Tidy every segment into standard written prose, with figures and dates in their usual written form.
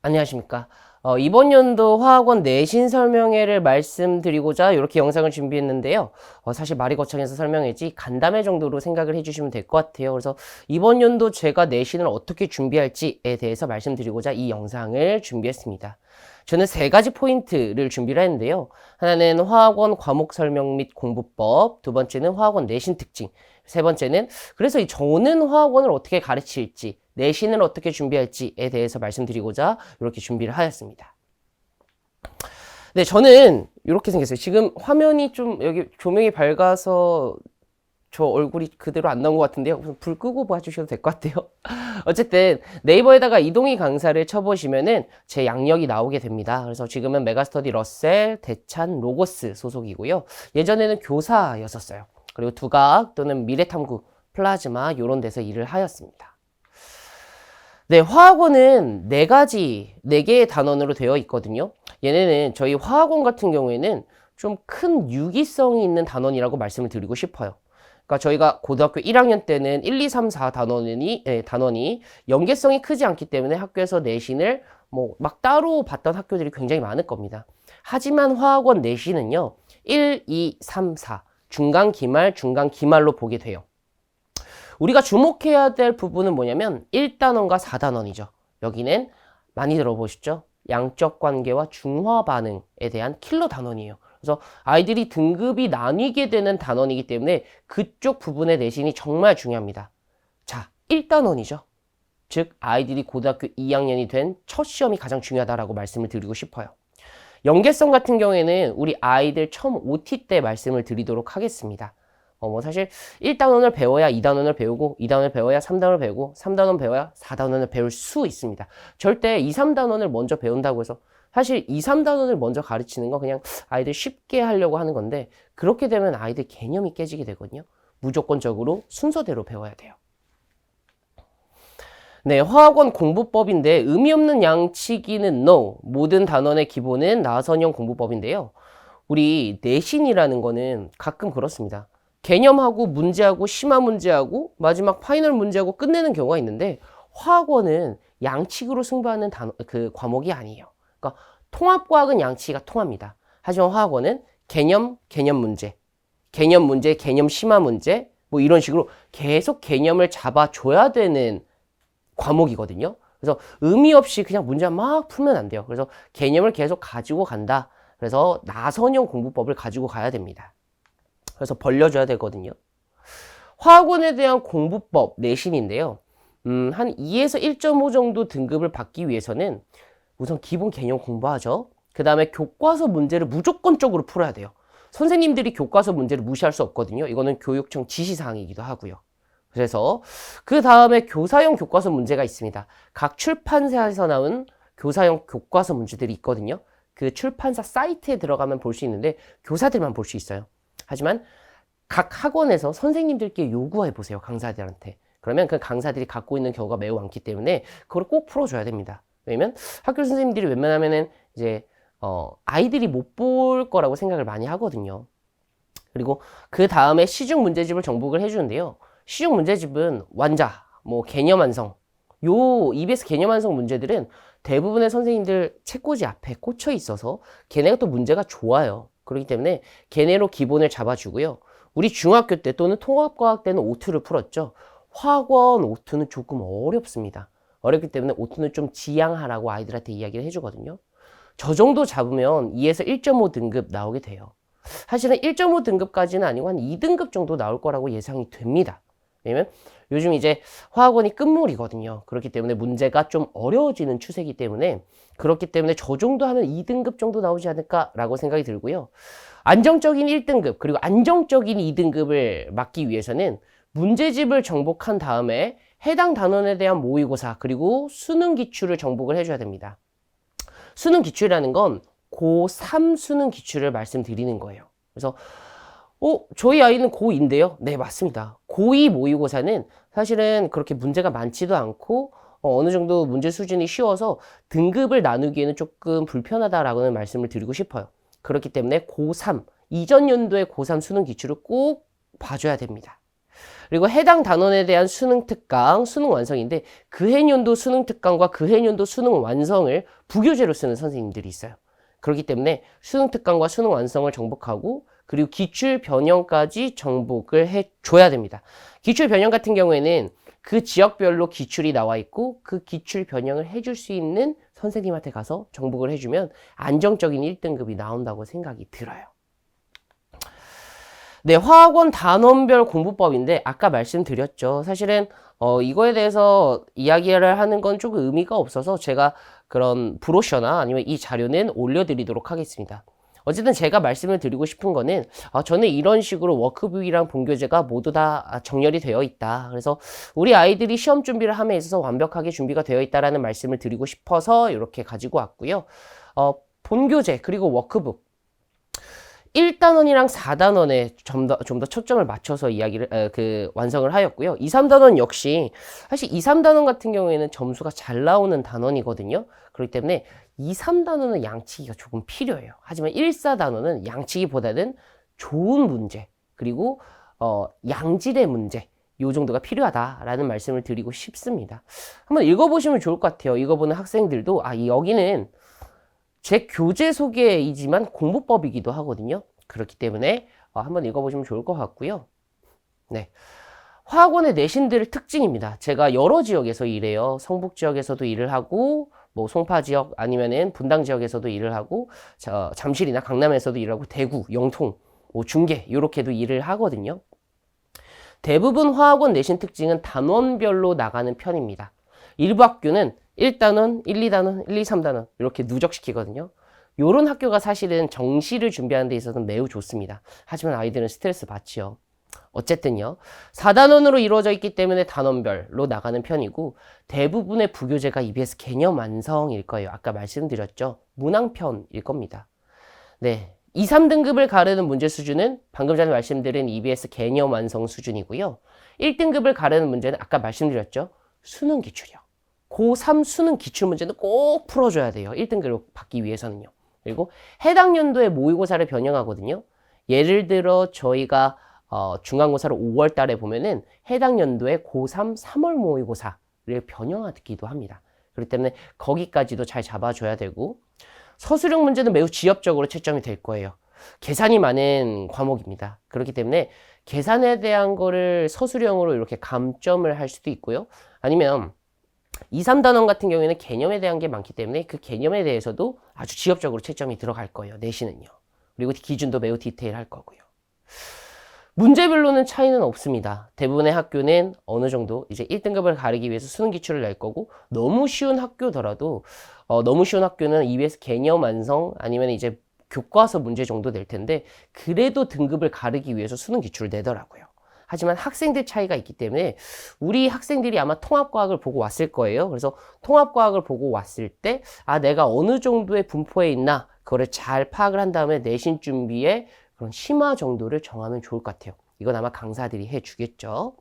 안녕하십니까. 이번 연도 화학원 내신 설명회를 말씀드리고자 이렇게 영상을 준비했는데요. 사실 말이 거창해서 설명회지 간담회 정도로 생각을 해주시면 될 것 같아요. 그래서 이번 연도 제가 내신을 어떻게 준비할지에 대해서 말씀드리고자 이 영상을 준비했습니다. 저는 세 가지 포인트를 준비를 했는데요. 하나는 화학원 과목 설명 및 공부법, 두 번째는 화학원 내신 특징, 세 번째는 그래서 저는 화학원을 어떻게 가르칠지, 내신을 어떻게 준비할지에 대해서 말씀드리고자 이렇게 준비를 하였습니다. 네, 저는 이렇게 생겼어요. 지금 화면이 좀 여기 조명이 밝아서 저 얼굴이 그대로 안 나온 것 같은데요. 우선 불 끄고 봐주셔도 될 것 같아요. 어쨌든 네이버에다가 이동희 강사를 쳐보시면은 제 양력이 나오게 됩니다. 그래서 지금은 메가스터디 러셀, 대찬, 로고스 소속이고요. 예전에는 교사였었어요. 그리고 두각 또는 미래탐구, 플라즈마 이런 데서 일을 하였습니다. 네, 화학원은 네 개의 단원으로 되어 있거든요. 얘네는 저희 화학원 같은 경우에는 좀 큰 유기성이 있는 단원이라고 말씀을 드리고 싶어요. 그러니까 저희가 고등학교 1학년 때는 1, 2, 3, 4 단원이 연계성이 크지 않기 때문에 학교에서 내신을 뭐 막 따로 봤던 학교들이 굉장히 많을 겁니다. 하지만 화학원 내신은요, 1, 2, 3, 4 중간, 기말로 보게 돼요. 우리가 주목해야 될 부분은 뭐냐면 1단원과 4단원이죠. 여기는 많이 들어보셨죠? 양적 관계와 중화 반응에 대한 킬러 단원이에요. 그래서 아이들이 등급이 나뉘게 되는 단원이기 때문에 그쪽 부분의 내신이 정말 중요합니다. 자, 1단원이죠. 즉 아이들이 고등학교 2학년이 된 첫 시험이 가장 중요하다라고 말씀을 드리고 싶어요. 연계성 같은 경우에는 우리 아이들 처음 OT 때 말씀을 드리도록 하겠습니다. 뭐 사실 1단원을 배워야 2단원을 배우고 2단원을 배워야 3단원을 배우고 3단원 배워야 4단원을 배울 수 있습니다. 절대 2, 3단원을 먼저 배운다고 해서 사실 2, 3단원을 먼저 가르치는 건 그냥 아이들 쉽게 하려고 하는 건데 그렇게 되면 아이들 개념이 깨지게 되거든요. 무조건적으로 순서대로 배워야 돼요. 네, 화학원 공부법인데 의미 없는 양치기는 no. 모든 단원의 기본은 나선형 공부법인데요. 우리 내신이라는 거는 가끔 그렇습니다. 개념하고 문제하고 심화 문제하고 마지막 파이널 문제하고 끝내는 경우가 있는데 화학원은 양치기로 승부하는 그 과목이 아니에요. 그러니까 통합과학은 양치기가 통합니다. 하지만 화학원은 개념 문제, 개념 심화 문제 뭐 이런 식으로 계속 개념을 잡아줘야 되는 과목이거든요. 그래서 의미 없이 그냥 문제 막 풀면 안 돼요. 그래서 개념을 계속 가지고 간다. 그래서 나선형 공부법을 가지고 가야 됩니다. 그래서 벌려줘야 되거든요. 화학원에 대한 공부법 내신인데요. 한 2에서 1.5 정도 등급을 받기 위해서는 우선 기본 개념 공부하죠. 그 다음에 교과서 문제를 무조건적으로 풀어야 돼요. 선생님들이 교과서 문제를 무시할 수 없거든요. 이거는 교육청 지시사항이기도 하고요. 그래서 그 다음에 교사형 교과서 문제가 있습니다. 각 출판사에서 나온 교사형 교과서 문제들이 있거든요. 그 출판사 사이트에 들어가면 볼 수 있는데 교사들만 볼 수 있어요. 하지만 각 학원에서 선생님들께 요구해 보세요. 강사들한테. 그러면 그 강사들이 갖고 있는 경우가 매우 많기 때문에 그걸 꼭 풀어줘야 됩니다. 왜냐면 학교 선생님들이 웬만하면은 이제 아이들이 못 볼 거라고 생각을 많이 하거든요. 그리고 그 다음에 시중 문제집을 정복을 해주는데요. 시중 문제집은 완자, 뭐 개념 완성, 요 EBS 개념 완성 문제들은 대부분의 선생님들 책꽂이 앞에 꽂혀 있어서 걔네가 또 문제가 좋아요. 그렇기 때문에 걔네로 기본을 잡아주고요. 우리 중학교 때 또는 통합과학 때는 O2를 풀었죠. 화학원 O2는 조금 어렵습니다. 어렵기 때문에 O2는 좀 지양하라고 아이들한테 이야기를 해주거든요. 저 정도 잡으면 2에서 1.5 등급 나오게 돼요. 사실은 1.5 등급까지는 아니고 한 2등급 정도 나올 거라고 예상이 됩니다. 왜냐면 요즘 이제 화학원이 끝물이거든요. 그렇기 때문에 문제가 좀 어려워지는 추세이기 때문에 그렇기 때문에 저 정도 하면 2등급 정도 나오지 않을까라고 생각이 들고요. 안정적인 1등급 그리고 안정적인 2등급을 맞기 위해서는 문제집을 정복한 다음에 해당 단원에 대한 모의고사 그리고 수능 기출을 정복을 해줘야 됩니다. 수능 기출이라는 건 고3 수능 기출을 말씀드리는 거예요. 그래서 저희 아이는 고2인데요. 네, 맞습니다. 고2 모의고사는 사실은 그렇게 문제가 많지도 않고 어느 정도 문제 수준이 쉬워서 등급을 나누기에는 조금 불편하다라고는 말씀을 드리고 싶어요. 그렇기 때문에 고3, 이전 연도의 고3 수능 기출을 꼭 봐줘야 됩니다. 그리고 해당 단원에 대한 수능 특강, 수능 완성인데 그 해년도 수능 특강과 그 해년도 수능 완성을 부교재로 쓰는 선생님들이 있어요. 그렇기 때문에 수능 특강과 수능 완성을 정복하고 그리고 기출 변형까지 정복을 해줘야 됩니다. 기출 변형 같은 경우에는 그 지역별로 기출이 나와 있고 그 기출 변형을 해줄 수 있는 선생님한테 가서 정복을 해주면 안정적인 1등급이 나온다고 생각이 들어요. 네, 화학원 단원별 공부법인데 아까 말씀드렸죠. 사실은 이거에 대해서 이야기를 하는 건 조금 의미가 없어서 제가 그런 브로셔나 아니면 이 자료는 올려드리도록 하겠습니다. 어쨌든 제가 말씀을 드리고 싶은 거는 저는 이런 식으로 워크북이랑 본교재가 모두 다 정렬이 되어 있다. 그래서 우리 아이들이 시험 준비를 함에 있어서 완벽하게 준비가 되어 있다라는 말씀을 드리고 싶어서 이렇게 가지고 왔고요. 본교재 그리고 워크북 1단원이랑 4단원에 좀 더 초점을 맞춰서 완성을 하였고요. 2, 3단원 역시 사실 2, 3단원 같은 경우에는 점수가 잘 나오는 단원이거든요. 그렇기 때문에 2, 3단원은 양치기가 조금 필요해요. 하지만 1, 4단원은 양치기보다는 좋은 문제 그리고 양질의 문제 요 정도가 필요하다라는 말씀을 드리고 싶습니다. 한번 읽어보시면 좋을 것 같아요. 읽어보는 학생들도 여기는 제 교재 소개이지만 공부법이기도 하거든요. 그렇기 때문에 한번 읽어보시면 좋을 것 같고요. 네, 화학원의 내신들 특징입니다. 제가 여러 지역에서 일해요. 성북 지역에서도 일을 하고 뭐 송파 지역 아니면은 분당 지역에서도 일을 하고 잠실이나 강남에서도 일을 하고 대구, 영통, 뭐 중계 이렇게도 일을 하거든요. 대부분 화학원 내신 특징은 단원별로 나가는 편입니다. 일부 학교는 1단원, 1, 2단원, 1, 2, 3단원 이렇게 누적시키거든요. 요런 학교가 사실은 정시를 준비하는 데 있어서는 매우 좋습니다. 하지만 아이들은 스트레스 받지요. 어쨌든요. 4단원으로 이루어져 있기 때문에 단원별로 나가는 편이고 대부분의 부교재가 EBS 개념 완성일 거예요. 아까 말씀드렸죠. 문항편일 겁니다. 네, 2, 3등급을 가르는 문제 수준은 방금 전에 말씀드린 EBS 개념 완성 수준이고요. 1등급을 가르는 문제는 아까 말씀드렸죠. 수능 기출이요. 고3 수능 기출 문제는 꼭 풀어줘야 돼요. 1등급을 받기 위해서는요. 그리고 해당 연도의 모의고사를 변형하거든요. 예를 들어 저희가 중간고사를 5월 달에 보면은 해당 연도의 고3 3월 모의고사를 변형하기도 합니다. 그렇기 때문에 거기까지도 잘 잡아줘야 되고 서술형 문제는 매우 지엽적으로 채점이 될 거예요. 계산이 많은 과목입니다. 그렇기 때문에 계산에 대한 거를 서술형으로 이렇게 감점을 할 수도 있고요. 아니면 2, 3단원 같은 경우에는 개념에 대한 게 많기 때문에 그 개념에 대해서도 아주 지엽적으로 채점이 들어갈 거예요. 내신은요. 그리고 기준도 매우 디테일할 거고요. 문제별로는 차이는 없습니다. 대부분의 학교는 어느 정도 이제 1등급을 가르기 위해서 수능 기출을 낼 거고 너무 쉬운 학교더라도 너무 쉬운 학교는 EBS 개념 완성 아니면 이제 교과서 문제 정도 낼 텐데 그래도 등급을 가르기 위해서 수능 기출을 내더라고요. 하지만 학생들 차이가 있기 때문에 우리 학생들이 아마 통합과학을 보고 왔을 거예요. 그래서 통합과학을 보고 왔을 때 내가 어느 정도의 분포에 있나 그거를 잘 파악을 한 다음에 내신 준비에 그런 심화 정도를 정하면 좋을 것 같아요. 이건 아마 강사들이 해주겠죠.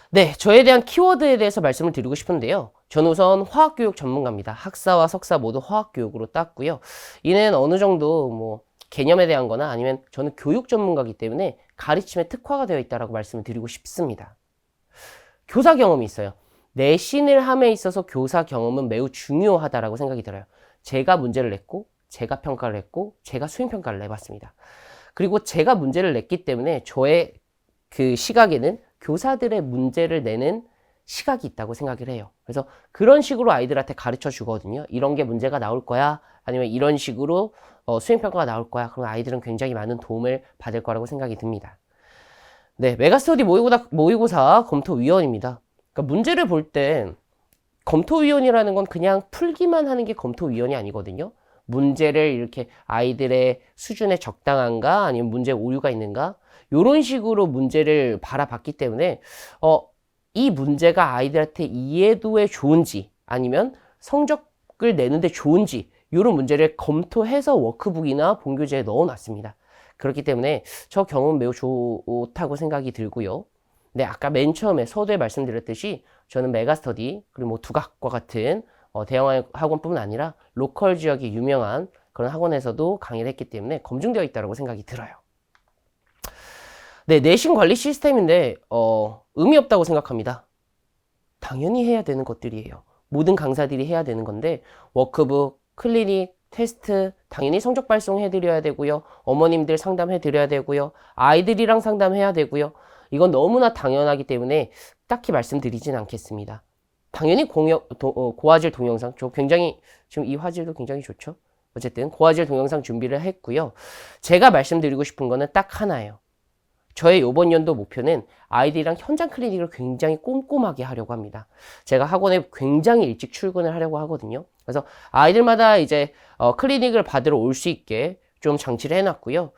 네, 저에 대한 키워드에 대해서 말씀을 드리고 싶은데요. 저는 우선 화학교육 전문가입니다. 학사와 석사 모두 화학교육으로 땄고요. 이는 어느 정도 뭐 개념에 대한 거나 아니면 저는 교육 전문가이기 때문에 가르침에 특화가 되어 있다고 말씀을 드리고 싶습니다. 교사 경험이 있어요. 내신을 함에 있어서 교사 경험은 매우 중요하다고 생각이 들어요. 제가 문제를 냈고 제가 평가를 했고 제가 수행평가를 내봤습니다. 그리고 제가 문제를 냈기 때문에 저의 그 시각에는 교사들의 문제를 내는 시각이 있다고 생각을 해요. 그래서 그런 식으로 아이들한테 가르쳐 주거든요. 이런 게 문제가 나올 거야. 아니면 이런 식으로 수행평가가 나올 거야. 그럼 아이들은 굉장히 많은 도움을 받을 거라고 생각이 듭니다. 네, 메가스터디 모의고사 검토위원입니다. 그러니까 문제를 볼 때 검토위원이라는 건 그냥 풀기만 하는 게 검토위원이 아니거든요. 문제를 이렇게 아이들의 수준에 적당한가 아니면 문제 오류가 있는가 이런 식으로 문제를 바라봤기 때문에 이 문제가 아이들한테 이해도에 좋은지 아니면 성적을 내는데 좋은지 이런 문제를 검토해서 워크북이나 본교재에 넣어놨습니다. 그렇기 때문에 저 경험은 매우 좋다고 생각이 들고요. 네, 아까 맨 처음에 서두에 말씀드렸듯이 저는 메가스터디 그리고 뭐 두각과 같은 대형 학원뿐만 아니라 로컬 지역이 유명한 그런 학원에서도 강의를 했기 때문에 검증되어 있다고 생각이 들어요. 네, 내신 관리 시스템인데 의미 없다고 생각합니다. 당연히 해야 되는 것들이에요. 모든 강사들이 해야 되는 건데 워크북, 클리닉, 테스트 당연히 성적 발송해드려야 되고요. 어머님들 상담해드려야 되고요. 아이들이랑 상담해야 되고요. 이건 너무나 당연하기 때문에 딱히 말씀드리진 않겠습니다. 당연히 고화질 동영상, 저 굉장히 지금 이 화질도 굉장히 좋죠. 어쨌든 고화질 동영상 준비를 했고요. 제가 말씀드리고 싶은 거는 딱 하나예요. 저의 이번 연도 목표는 아이들이랑 현장 클리닉을 굉장히 꼼꼼하게 하려고 합니다. 제가 학원에 굉장히 일찍 출근을 하려고 하거든요. 그래서 아이들마다 이제 클리닉을 받으러 올 수 있게 좀 장치를 해놨고요.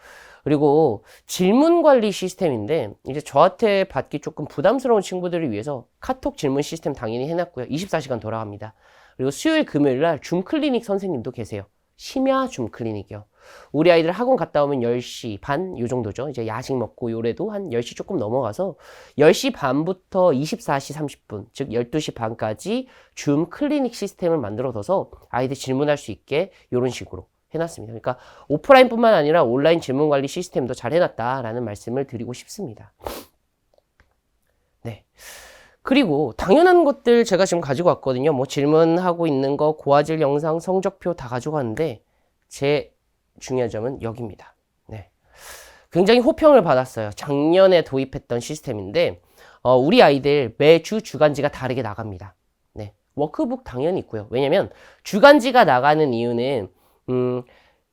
그리고 질문 관리 시스템인데 이제 저한테 받기 조금 부담스러운 친구들을 위해서 카톡 질문 시스템 당연히 해놨고요. 24시간 돌아갑니다. 그리고 수요일 금요일 날 줌 클리닉 선생님도 계세요. 심야 줌 클리닉이요. 우리 아이들 학원 갔다 오면 10시 반 요 정도죠. 이제 야식 먹고 요래도 한 10시 조금 넘어가서 10시 반부터 24시 30분, 즉 12시 반까지 줌 클리닉 시스템을 만들어둬서 아이들 질문할 수 있게 이런 식으로 해놨습니다. 그러니까 오프라인뿐만 아니라 온라인 질문 관리 시스템도 잘 해놨다라는 말씀을 드리고 싶습니다. 네. 그리고 당연한 것들 제가 지금 가지고 왔거든요. 뭐 질문하고 있는 거, 고화질 영상, 성적표 다 가지고 왔는데 제 중요한 점은 여기입니다. 네. 굉장히 호평을 받았어요. 작년에 도입했던 시스템인데 우리 아이들 매주 주간지가 다르게 나갑니다. 네. 워크북 당연히 있고요. 왜냐면 주간지가 나가는 이유는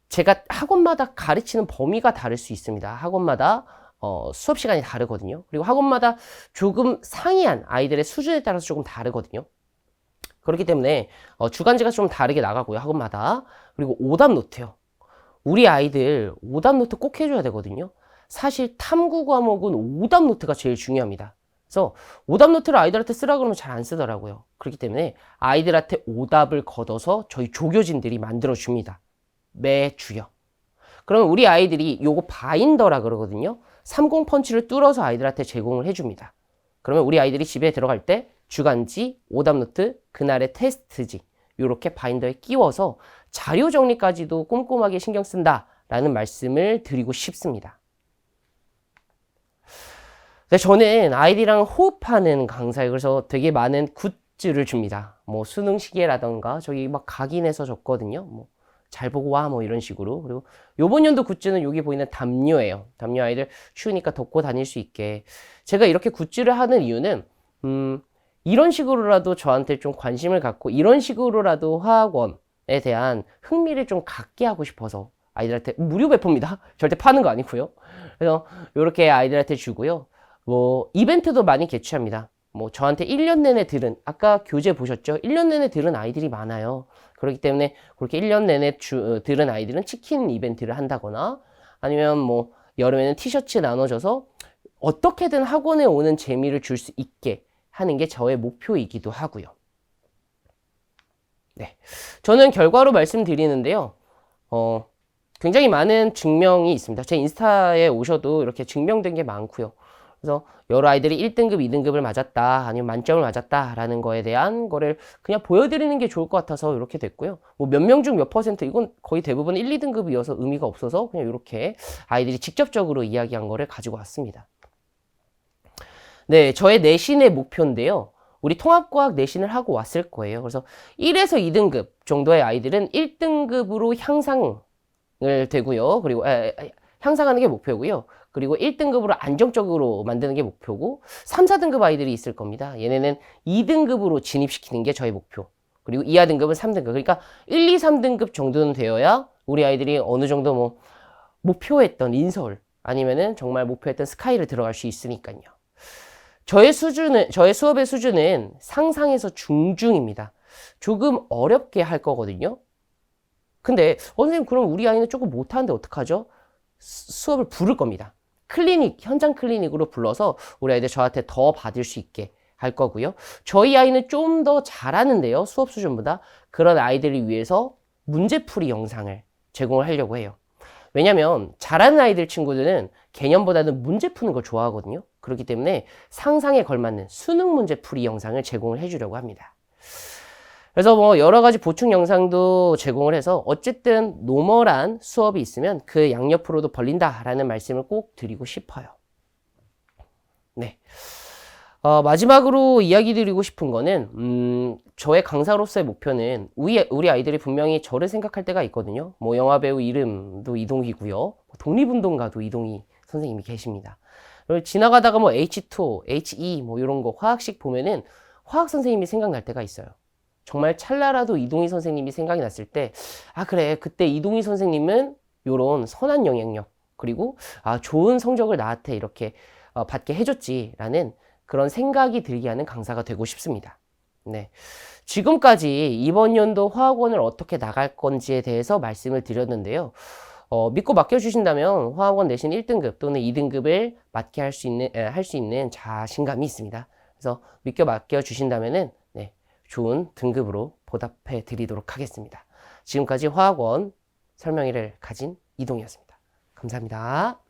제가 학원마다 가르치는 범위가 다를 수 있습니다. 학원마다 수업 시간이 다르거든요. 그리고 학원마다 조금 상이한 아이들의 수준에 따라서 조금 다르거든요. 그렇기 때문에 주간지가 좀 다르게 나가고요. 학원마다. 그리고 오답 노트요. 우리 아이들 오답 노트 꼭 해줘야 되거든요. 사실 탐구 과목은 오답 노트가 제일 중요합니다. 그래서 오답 노트를 아이들한테 쓰라 그러면 잘 안 쓰더라고요. 그렇기 때문에 아이들한테 오답을 걷어서 저희 조교진들이 만들어줍니다. 매주요. 그러면 우리 아이들이 요거 바인더라 그러거든요. 30 펀치를 뚫어서 아이들한테 제공을 해줍니다. 그러면 우리 아이들이 집에 들어갈 때 주간지, 오답노트, 그날의 테스트지 이렇게 바인더에 끼워서 자료 정리까지도 꼼꼼하게 신경 쓴다라는 말씀을 드리고 싶습니다. 저는 아이들이랑 호흡하는 강사예요. 그래서 되게 많은 굿즈를 줍니다. 뭐 수능 시계라던가 저기 막 각인해서 줬거든요. 뭐 잘 보고 와 뭐 이런 식으로. 그리고 요번 연도 굿즈는 여기 보이는 담요예요. 담요 아이들 추우니까 덮고 다닐 수 있게. 제가 이렇게 굿즈를 하는 이유는 이런 식으로라도 저한테 좀 관심을 갖고 이런 식으로라도 화학원에 대한 흥미를 좀 갖게 하고 싶어서 아이들한테 무료 배포입니다. 절대 파는 거 아니고요. 그래서 이렇게 아이들한테 주고요. 뭐 이벤트도 많이 개최합니다. 뭐 저한테 1년 내내 들은 아까 교재 보셨죠? 1년 내내 들은 아이들이 많아요. 그렇기 때문에 그렇게 1년 내내 들은 아이들은 치킨 이벤트를 한다거나 아니면 뭐 여름에는 티셔츠 나눠줘서 어떻게든 학원에 오는 재미를 줄 수 있게 하는 게 저의 목표이기도 하고요. 네, 저는 결과로 말씀드리는데요. 굉장히 많은 증명이 있습니다. 제 인스타에 오셔도 이렇게 증명된 게 많고요. 그래서 여러 아이들이 1등급, 2등급을 맞았다, 아니면 만점을 맞았다라는 거에 대한 거를 그냥 보여드리는 게 좋을 것 같아서 이렇게 됐고요. 뭐 몇 명 중 몇 퍼센트, 이건 거의 대부분 1, 2등급이어서 의미가 없어서 그냥 이렇게 아이들이 직접적으로 이야기한 거를 가지고 왔습니다. 네, 저의 내신의 목표인데요. 우리 통합과학 내신을 하고 왔을 거예요. 그래서 1에서 2등급 정도의 아이들은 1등급으로 향상을 되고요. 그리고 향상하는 게 목표고요. 그리고 1등급으로 안정적으로 만드는 게 목표고 3, 4등급 아이들이 있을 겁니다. 얘네는 2등급으로 진입시키는 게 저의 목표. 그리고 이하 등급은 3등급. 그러니까 1, 2, 3등급 정도는 되어야 우리 아이들이 어느 정도 뭐 목표했던 인서울 아니면은 정말 목표했던 스카이를 들어갈 수 있으니까요. 저의 수업의 수준은 상상에서 중중입니다. 조금 어렵게 할 거거든요. 근데 선생님 그럼 우리 아이는 조금 못하는데 어떡하죠? 수업을 부를 겁니다. 클리닉, 현장 클리닉으로 불러서 우리 아이들 저한테 더 받을 수 있게 할 거고요. 저희 아이는 좀 더 잘하는데요. 수업 수준보다. 그런 아이들을 위해서 문제풀이 영상을 제공을 하려고 해요. 왜냐면 잘하는 아이들 친구들은 개념보다는 문제 푸는 걸 좋아하거든요. 그렇기 때문에 상상에 걸맞는 수능 문제풀이 영상을 제공을 해주려고 합니다. 그래서 뭐 여러 가지 보충 영상도 제공을 해서 어쨌든 노멀한 수업이 있으면 그 양옆으로도 벌린다라는 말씀을 꼭 드리고 싶어요. 네. 마지막으로 이야기 드리고 싶은 거는, 저의 강사로서의 목표는 우리 아이들이 분명히 저를 생각할 때가 있거든요. 뭐, 영화배우 이름도 이동희고요. 독립운동가도 이동희 선생님이 계십니다. 그리고 지나가다가 뭐 H2O, HE 뭐 이런 거 화학식 보면은 화학 선생님이 생각날 때가 있어요. 정말 찰나라도 이동희 선생님이 생각이 났을 때, 아, 그래. 그때 이동희 선생님은 요런 선한 영향력, 그리고, 아, 좋은 성적을 나한테 이렇게 받게 해줬지라는 그런 생각이 들게 하는 강사가 되고 싶습니다. 네. 지금까지 이번 연도 화학원을 어떻게 나갈 건지에 대해서 말씀을 드렸는데요. 믿고 맡겨주신다면 화학원 내신 1등급 또는 2등급을 맡게 할 수 있는 자신감이 있습니다. 그래서 믿고 맡겨주신다면은, 네, 좋은 등급으로 보답해 드리도록 하겠습니다. 지금까지 화학원 설명회를 가진 이동이었습니다. 감사합니다.